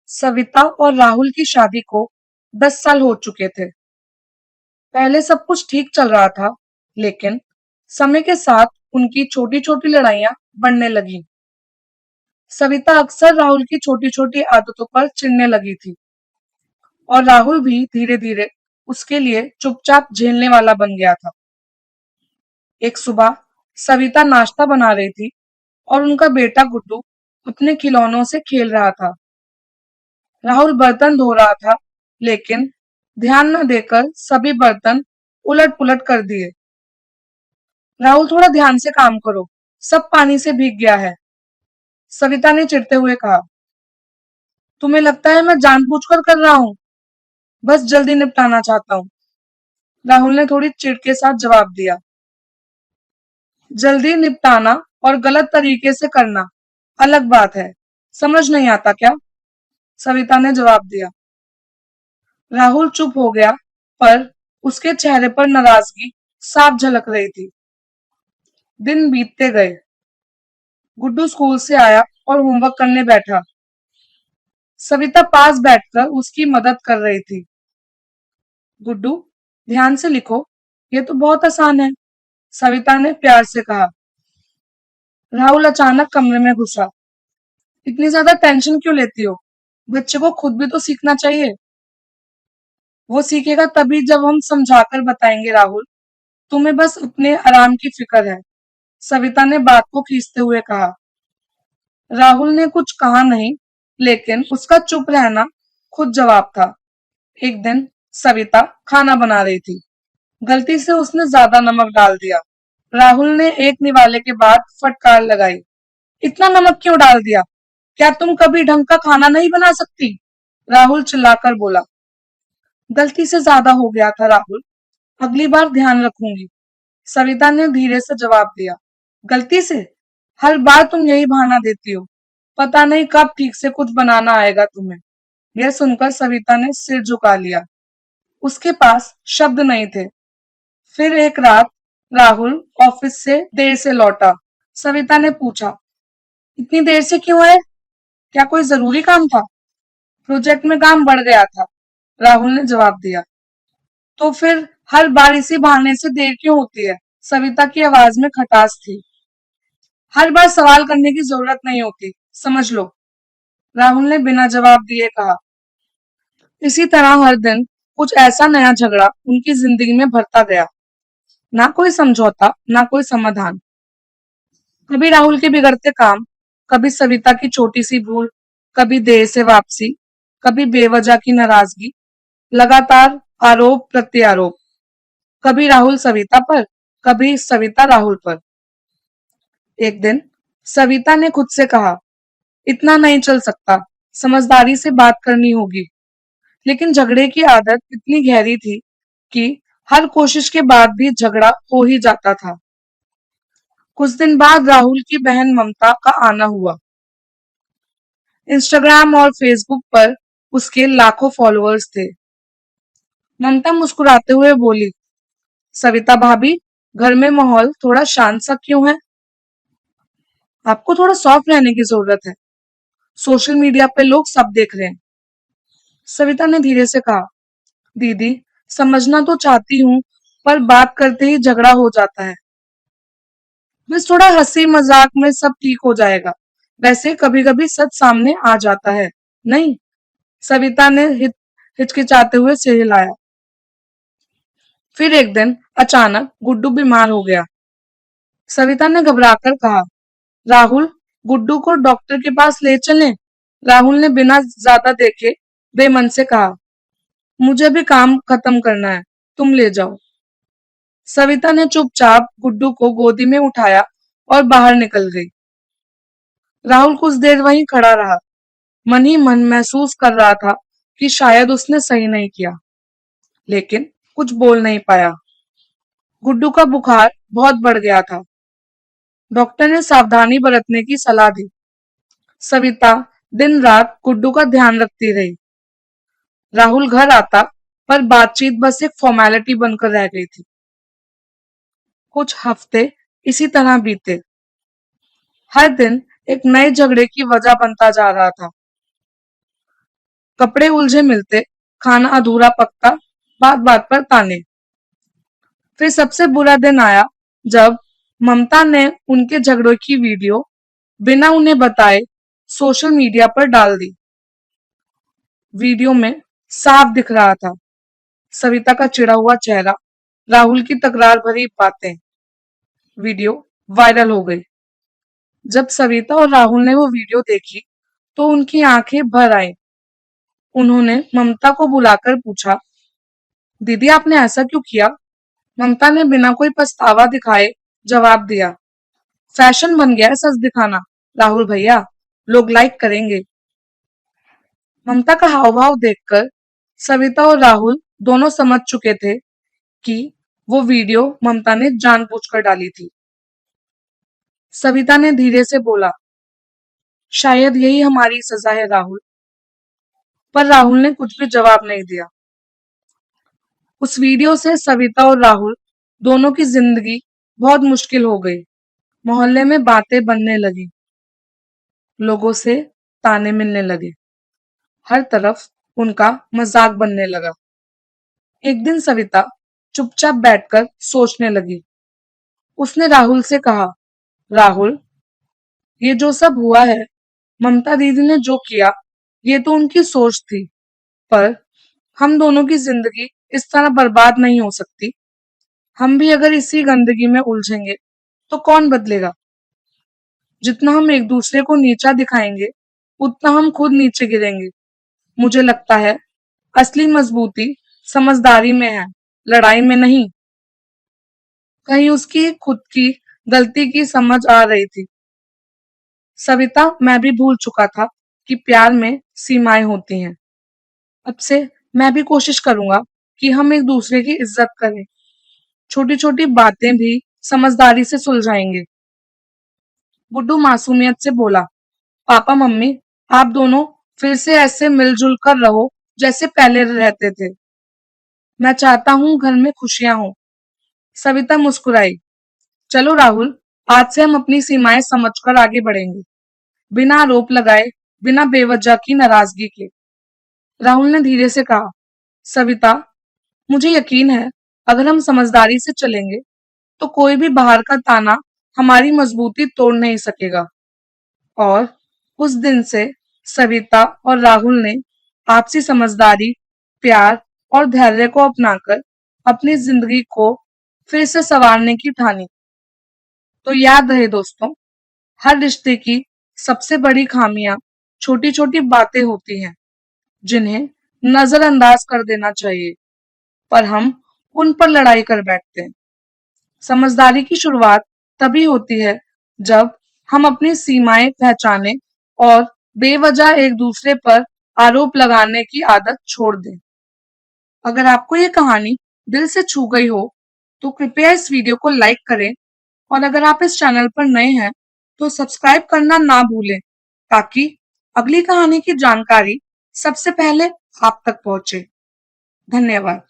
सविता और राहुल की शादी को 10 साल हो चुके थे। पहले सब कुछ ठीक चल रहा था, लेकिन समय के साथ उनकी छोटी-छोटी लड़ाइयां बढ़ने लगीं। सविता अक्सर राहुल की छोटी-छोटी आदतों पर चिढ़ने लगी थी और राहुल भी धीरे-धीरे उसके लिए चुपचाप झेलने वाला बन गया था। एक सुबह सविता नाश्ता बना रही थी और उनका बेटा गुड्डू अपने खिलौनों से खेल रहा था। राहुल बर्तन धो रहा था, लेकिन ध्यान न देकर सभी बर्तन उलट-पुलट कर दिए। राहुल, थोड़ा ध्यान से काम करो, सब पानी से भीग गया है, सविता ने चिढ़ते हुए कहा। तुम्हें लगता है मैं जानबूझकर कर रहा हूँ? बस जल्दी निपटाना चाहता हूँ, राहुल ने थोड़ी चिढ़ के साथ जवाब दिया। जल्दी निपटाना और गलत तरीके से करना अलग बात है, समझ नहीं आता क्या? सविता ने जवाब दिया। राहुल चुप हो गया, पर उसके चेहरे पर नाराजगी साफ झलक रही थी। दिन बीतते गए। गुड्डू स्कूल से आया और होमवर्क करने बैठा। सविता पास बैठकर उसकी मदद कर रही थी। गुड्डू, ध्यान से लिखो, ये तो बहुत आसान है, सविता ने प्यार से कहा। राहुल अचानक कमरे में घुसा। इतनी ज्यादा टेंशन क्यों लेती हो? बच्चे को खुद भी तो सीखना चाहिए। वो सीखेगा तभी जब हम समझाकर बताएंगे राहुल, तुम्हें बस अपने आराम की फिक्र है, सविता ने बात को खींचते हुए कहा। राहुल ने कुछ कहा नहीं, लेकिन उसका चुप रहना खुद जवाब था। एक दिन सविता खाना बना रही थी। गलती से उसने ज्यादा नमक डाल दिया। राहुल ने एक निवाले के बाद फटकार लगाई। इतना नमक क्यों डाल दिया? क्या तुम कभी ढंग का खाना नहीं बना सकती? राहुल चिल्लाकर बोला। गलती से ज्यादा हो गया था राहुल, अगली बार ध्यान रखूंगी, सविता ने धीरे से जवाब दिया। गलती से? हर बार तुम यही बहाना देती हो, पता नहीं कब ठीक से कुछ बनाना आएगा तुम्हें। यह सुनकर सविता ने सिर झुका लिया। उसके पास शब्द नहीं थे। फिर एक रात राहुल ऑफिस से देर से लौटा। सविता ने पूछा, इतनी देर से क्यों आए? क्या कोई जरूरी काम था? प्रोजेक्ट में काम बढ़ गया था, राहुल ने जवाब दिया। तो फिर हर बार इसी बहाने से देर क्यों होती है? सविता की आवाज में खटास थी। हर बार सवाल करने की जरूरत नहीं होती, समझ लो, राहुल ने बिना जवाब दिए कहा। इसी तरह हर दिन कुछ ऐसा नया झगड़ा उनकी जिंदगी में भरता गया। ना कोई समझौता, ना कोई समाधान। कभी राहुल के बिगड़ते काम, कभी सविता की छोटी सी भूल, कभी देर से वापसी, कभी बेवजह की नाराजगी, लगातार आरोप प्रत्यारोप। कभी राहुल सविता पर, कभी सविता राहुल पर। एक दिन सविता ने खुद से कहा, इतना नहीं चल सकता, समझदारी से बात करनी होगी। लेकिन झगड़े की आदत इतनी गहरी थी कि हर कोशिश के बाद भी झगड़ा हो ही जाता था। कुछ दिन बाद राहुल की बहन ममता का आना हुआ। इंस्टाग्राम और फेसबुक पर उसके लाखों फॉलोअर्स थे। ममता मुस्कुराते हुए बोली, सविता भाभी, घर में माहौल थोड़ा शांत सा क्यों है? आपको थोड़ा सॉफ्ट रहने की जरूरत है, सोशल मीडिया पे लोग सब देख रहे हैं, सविता ने धीरे से कहा। दीदी, समझना तो चाहती हूँ, पर बात करते ही झगड़ा हो जाता है। बस थोड़ा हंसी मजाक में सब ठीक हो जाएगा, वैसे कभी कभी सच सामने आ जाता है, नहीं? सविता ने हिचकिचाते हुए सिर हिलाया। फिर एक दिन अचानक गुड्डू बीमार हो गया। सविता ने घबराकर कहा, राहुल, गुड्डू को डॉक्टर के पास ले चलें? राहुल ने बिना ज्यादा देखे बेमन से कहा, मुझे भी काम खत्म करना है, तुम ले जाओ। सविता ने चुपचाप गुड्डू को गोदी में उठाया और बाहर निकल गई। राहुल कुछ देर वहीं खड़ा रहा, मन ही मन महसूस कर रहा था कि शायद उसने सही नहीं किया, लेकिन कुछ बोल नहीं पाया। गुड्डू का बुखार बहुत बढ़ गया था। डॉक्टर ने सावधानी बरतने की सलाह दी। सविता दिन रात गुड्डू का ध्यान रखती रही। राहुल घर आता, पर बातचीत बस एक फॉर्मेलिटी बनकर रह गई थी। कुछ हफ्ते इसी तरह बीते। हर दिन एक नए झगड़े की वजह बनता जा रहा था। कपड़े उलझे मिलते, खाना अधूरा पकता, बात बात पर ताने। फिर सबसे बुरा दिन आया जब ममता ने उनके झगड़ों की वीडियो बिना उन्हें बताए सोशल मीडिया पर डाल दी। वीडियो में साफ दिख रहा था सविता का चिढ़ा हुआ चेहरा, राहुल की तकरार भरी बातें। वीडियो वायरल हो गई। जब सविता और राहुल ने वो वीडियो देखी तो उनकी आंखें भर आई। उन्होंने ममता को बुलाकर पूछा, दीदी आपने ऐसा क्यों किया? ममता ने बिना कोई पछतावा दिखाए जवाब दिया, फैशन बन गया है सच दिखाना राहुल भैया, लोग लाइक करेंगे। ममता का हाव भाव देखकर सविता और राहुल दोनों समझ चुके थे कि वो वीडियो ममता ने जानबूझकर डाली थी। सविता ने धीरे से बोला, शायद यही हमारी सजा है राहुल। पर राहुल ने कुछ भी जवाब नहीं दिया। उस वीडियो से सविता और राहुल दोनों की जिंदगी बहुत मुश्किल हो गई। मोहल्ले में बातें बनने लगी, लोगों से ताने मिलने लगे, हर तरफ उनका मजाक बनने लगा। एक दिन सविता चुपचाप बैठकर सोचने लगी। उसने राहुल से कहा, राहुल, ये जो सब हुआ है, ममता दीदी ने जो किया, ये तो उनकी सोच थी, पर हम दोनों की जिंदगी इस तरह बर्बाद नहीं हो सकती। हम भी अगर इसी गंदगी में उलझेंगे तो कौन बदलेगा? जितना हम एक दूसरे को नीचा दिखाएंगे उतना हम खुद नीचे गिरेंगे। मुझे लगता है असली मजबूती समझदारी में है, लड़ाई में नहीं। कहीं उसकी खुद की गलती की समझ आ रही थी। सविता, मैं भी भूल चुका था कि प्यार में सीमाएं होती हैं। अब से मैं भी कोशिश करूंगा कि हम एक दूसरे की इज्जत करें। छोटी छोटी बातें भी समझदारी से सुलझाएंगे। गुड्डू मासूमियत से बोला, पापा मम्मी, आप दोनों फिर से ऐसे मिलजुल कर रहो जैसे पहले रहते थे। मैं चाहता हूँ घर में खुशियां हो। सविता मुस्कुराई। चलो राहुल, आज से हम अपनी सीमाएं समझकर आगे बढ़ेंगे, बिना आरोप लगाए, बिना बेवजह की नाराजगी के। राहुल ने धीरे से कहा, सविता, मुझे यकीन है अगर हम समझदारी से चलेंगे तो कोई भी बाहर का ताना हमारी मजबूती तोड़ नहीं सकेगा। और उस दिन से सविता और राहुल ने आपसी समझदारी, प्यार और धैर्य को अपनाकर अपनी जिंदगी को फिर से संवारने की ठानी। तो याद रहे दोस्तों, हर रिश्ते की सबसे बड़ी खामियां छोटी छोटी बातें होती हैं जिन्हें नजरअंदाज कर देना चाहिए, पर हम उन पर लड़ाई कर बैठते हैं। समझदारी की शुरुआत तभी होती है जब हम अपनी सीमाएं पहचानें और बेवजह एक दूसरे पर आरोप लगाने की आदत छोड़ दें। अगर आपको ये कहानी दिल से छू गई हो तो कृपया इस वीडियो को लाइक करें, और अगर आप इस चैनल पर नए हैं तो सब्सक्राइब करना ना भूलें ताकि अगली कहानी की जानकारी सबसे पहले आप तक पहुंचे। धन्यवाद।